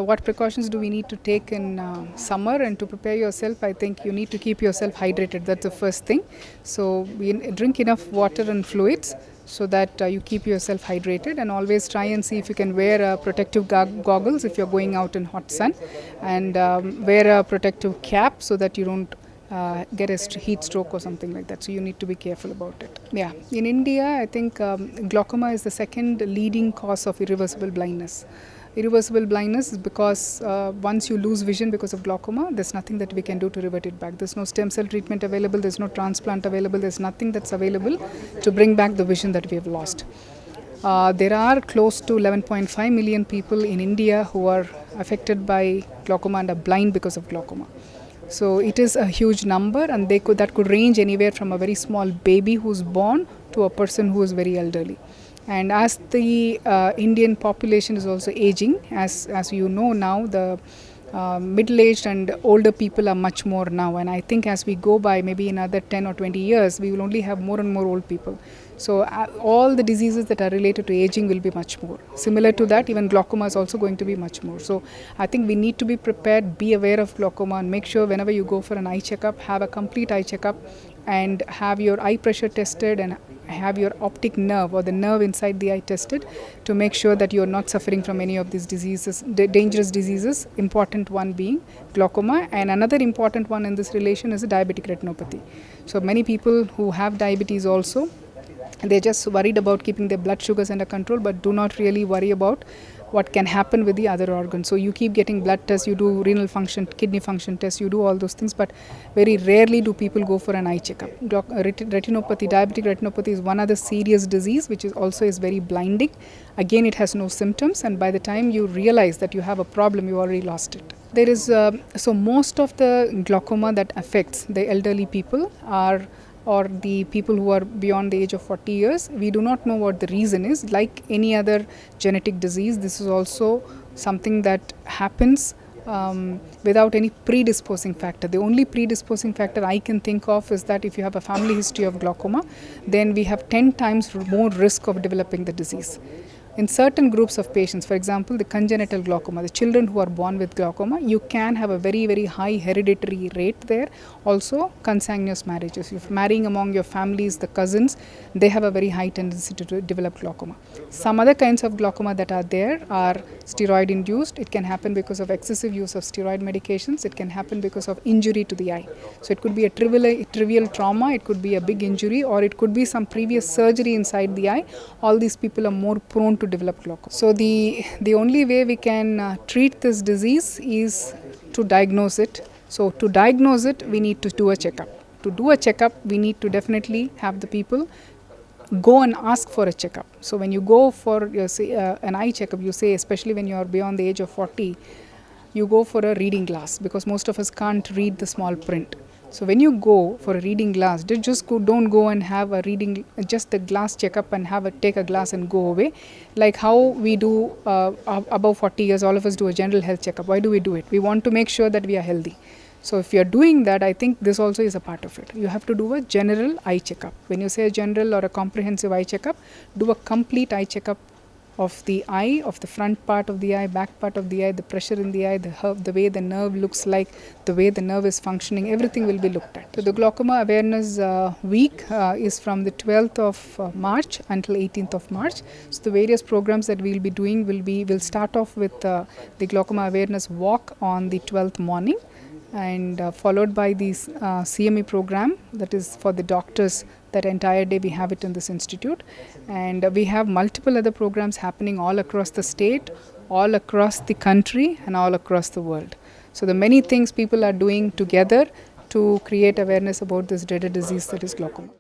What precautions do we need to take in summer? And to prepare yourself, I think you need to keep yourself hydrated. That's the first thing. So drink enough water and fluids so that you keep yourself hydrated, and always try and see if you can wear protective goggles if you're going out in hot sun, and wear a protective cap so that you don't get a heat stroke or something like that. So you need to be careful about it. Yeah, in India, I think glaucoma is the second leading cause of irreversible blindness. Irreversible blindness is because once you lose vision because of glaucoma, there's nothing that we can do to revert it back. There's no stem cell treatment available, there's no transplant available, there's nothing that's available to bring back the vision that we have lost. There are close to 11.5 million people in India who are affected by glaucoma and are blind because of glaucoma. So it is a huge number, and that could range anywhere from a very small baby who's born to a person who is very elderly. And as the Indian population is also aging, as you know now, the middle-aged and older people are much more now. And I think as we go by, maybe another 10 or 20 years, we will only have more and more old people. So all the diseases that are related to aging will be much more. Similar to that, even glaucoma is also going to be much more. So I think we need to be prepared, be aware of glaucoma, and make sure whenever you go for an eye checkup, have a complete eye checkup and have your eye pressure tested and have your optic nerve or the nerve inside the eye tested to make sure that you are not suffering from any of these diseases, dangerous diseases, important one being glaucoma. And another important one in this relation is diabetic retinopathy. So many people who have diabetes also, they're just worried about keeping their blood sugars under control, but do not really worry about what can happen with the other organs. So you keep getting blood tests, you do renal function, kidney function tests, you do all those things, but very rarely do people go for an eye checkup. Retinopathy, diabetic retinopathy is one other serious disease which is also very blinding. Again, it has no symptoms, and by the time you realize that you have a problem, you already lost it. There is so most of the glaucoma that affects the elderly people or the people who are beyond the age of 40 years, we do not know what the reason is. Like any other genetic disease, this is also something that happens without any predisposing factor. The only predisposing factor I can think of is that if you have a family history of glaucoma, then we have 10 times more risk of developing the disease. In certain groups of patients, for example, the congenital glaucoma, the children who are born with glaucoma, you can have a very, very high hereditary rate there. Also, consanguineous marriages. If marrying among your families, the cousins, they have a very high tendency to develop glaucoma. Some other kinds of glaucoma that are there are steroid induced. It can happen because of excessive use of steroid medications. It can happen because of injury to the eye. So it could be a trivial trauma, it could be a big injury, or it could be some previous surgery inside the eye. All these people are more prone to develop glaucoma. So the only way we can treat this disease is to diagnose it. So to diagnose it, we need to do a checkup. To do a checkup, we need to definitely have the people go and ask for a checkup. So when you go for an eye checkup, you say, especially when you are beyond the age of 40, you go for a reading glass, because most of us can't read the small print. So when you go for a reading glass, don't go and have a reading, just a glass checkup and take a glass and go away. Like how we do above 40 years, all of us do a general health checkup. Why do we do it? We want to make sure that we are healthy. So if you are doing that, I think this also is a part of it. You have to do a general eye checkup. When you say a general or a comprehensive eye checkup, do a complete eye checkup of the eye, of the front part of the eye, back part of the eye, the pressure in the eye, the way the nerve looks like, the way the nerve is functioning, everything will be looked at. So the Glaucoma Awareness Week is from the 12th of March until 18th of March. So the various programs that we'll be doing will start off with the Glaucoma Awareness Walk on the 12th morning, and followed by the CME program, that is for the doctors. That entire day we have it in this institute, and we have multiple other programs happening all across the state, all across the country, and all across the world. So the many things people are doing together to create awareness about this dreaded disease that is glaucoma.